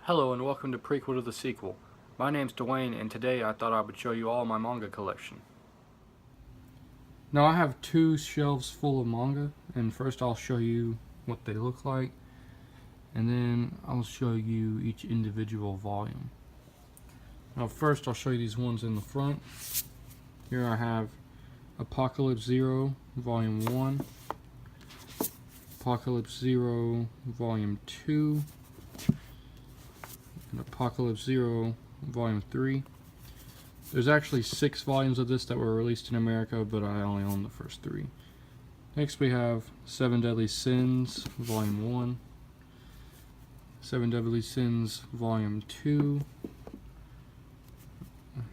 Hello and welcome to Prequel to the Sequel. My name's Dwayne and today I thought I would show you all my manga collection. Now I have two shelves full of manga, and first I'll show you what they look like, and then I'll show you each individual volume. Now first I'll show you these ones in the front. Here I have Apocalypse Zero Volume 1, Apocalypse Zero Volume 2, and Apocalypse Zero Volume 3. There's actually 6 volumes of this that were released in America, but I only own the first 3. Next we have Seven Deadly Sins Volume 1, Seven Deadly Sins Volume 2,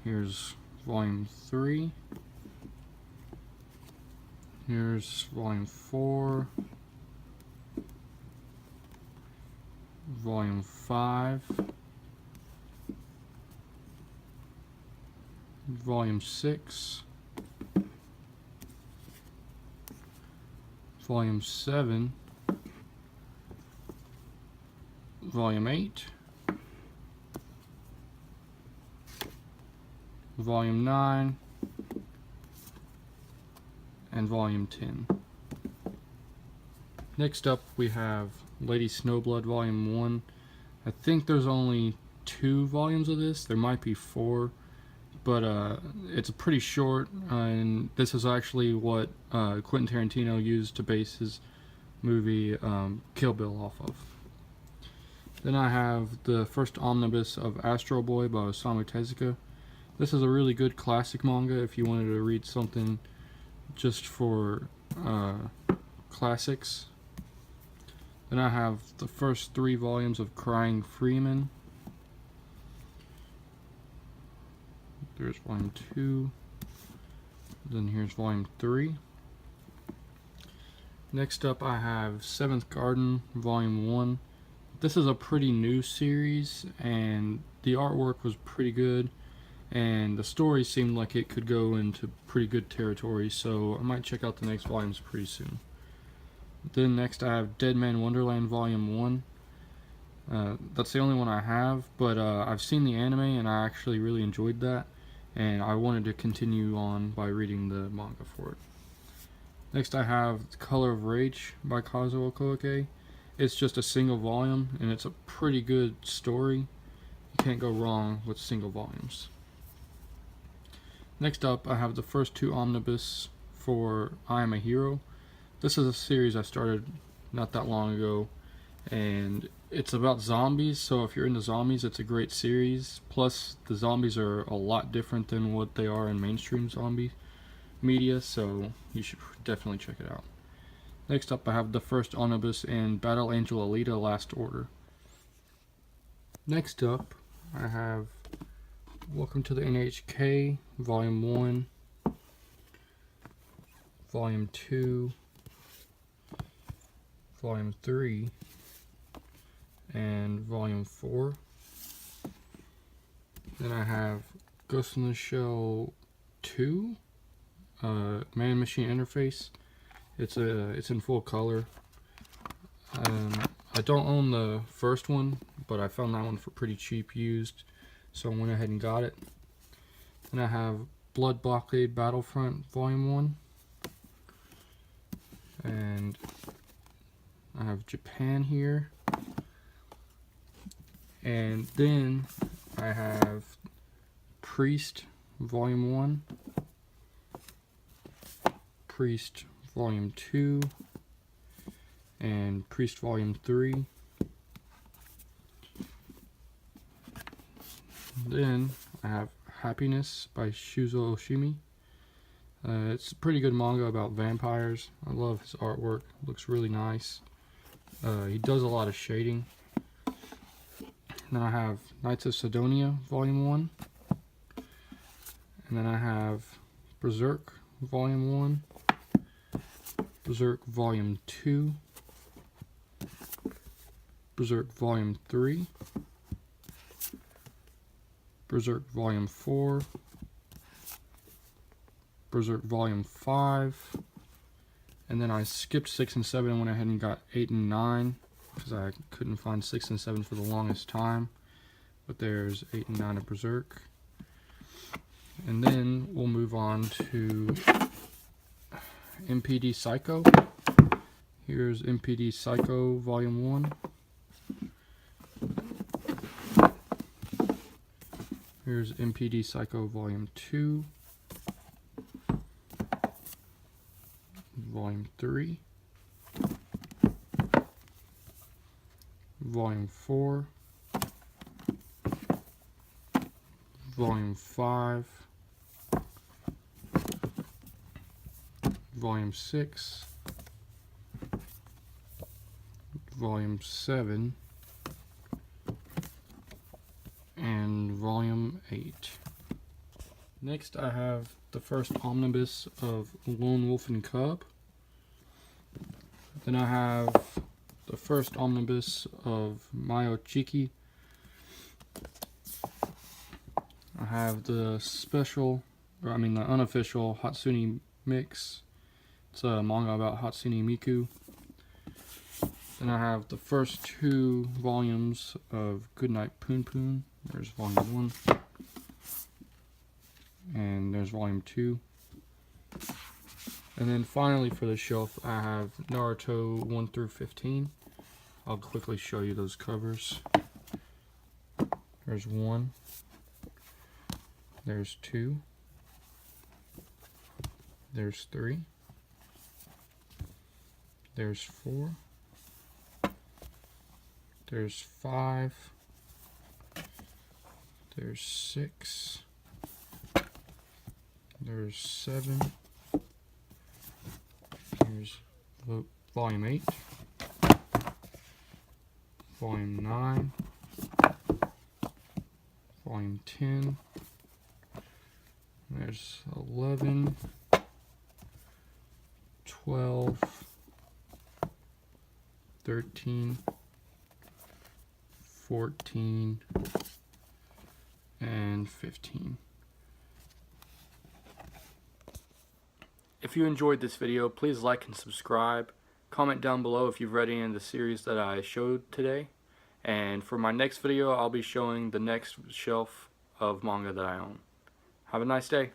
here's Volume 3, here's Volume 4, Volume 5, Volume 6, Volume 7, Volume 8, Volume 9, and Volume 10. Next up we have Lady Snowblood Volume 1. I think there's only 2 volumes of this. There might be 4. But it's pretty short, and this is actually what Quentin Tarantino used to base his movie Kill Bill off of. Then I have the first omnibus of Astro Boy by Osamu Tezuka. This is a really good classic manga if you wanted to read something just for classics. Then I have the first 3 volumes of Crying Freeman. There's Volume 2, then here's Volume 3. Next up I have Seventh Garden Volume 1. This is a pretty new series, and the artwork was pretty good, and the story seemed like it could go into pretty good territory, so I might check out the next volumes pretty soon. Then next I have Deadman Wonderland Volume 1. That's the only one I have, but I've seen the anime and I actually really enjoyed that, and I wanted to continue on by reading the manga for it. Next I have The Color of Rage by Kazuo Koike. It's just a single volume, and it's a pretty good story. You can't go wrong with single volumes. Next up I have the first 2 omnibus for I Am A Hero. This is a series I started not that long ago, and it's about zombies, so if you're into zombies, it's a great series. Plus, the zombies are a lot different than what they are in mainstream zombie media, so you should definitely check it out. Next up, I have the first omnibus in Battle Angel Alita Last Order. Next up, I have Welcome to the NHK, Volume 1, Volume 2, Volume 3, and Volume 4. Then I have Ghost in the Shell 2, Man-Machine Interface. It's in full color. I don't own the first one, but I found that one for pretty cheap used, so I went ahead and got it. Then I have Blockade Battlefront Volume 1, and I have Japan here. And then I have Priest Volume 1, Priest Volume 2, and Priest Volume 3. Then I have Happiness by Shuzo Oshimi. It's a pretty good manga about vampires. I love his artwork. It looks really nice. He does a lot of shading. And then I have Knights of Sidonia Volume 1. And then I have Berserk Volume 1. Berserk Volume 2. Berserk Volume 3. Berserk Volume 4. Berserk Volume 5. And then I skipped 6 and 7 and went ahead and got 8 and 9. because I couldn't find 6 and 7 for the longest time. but there's 8 and 9 of Berserk. And then we'll move on to MPD Psycho. Here's MPD Psycho Volume 1. Here's MPD Psycho Volume 2. Volume 3. Volume 4. Volume 5. Volume 6. Volume 7. And Volume 8. Next I have the first omnibus of Lone Wolf and Cub. Then I have the first omnibus of Mayo Chiki. I have the the unofficial Hatsune mix. It's a manga about Hatsune Miku. Then I have the first 2 volumes of Goodnight Punpun. There's Volume 1. And there's Volume 2. And then finally for the shelf, I have Naruto 1 through 15. I'll quickly show you those covers. There's 1. There's 2. There's 3. There's 4. There's 5. There's 6. There's 7. Here's Volume 8. Volume 9. Volume 10. There's 11. 12. 13. 14. And 15. If you enjoyed this video, please like and subscribe. Comment down below if you've read any of the series that I showed today. And for my next video, I'll be showing the next shelf of manga that I own. Have a nice day.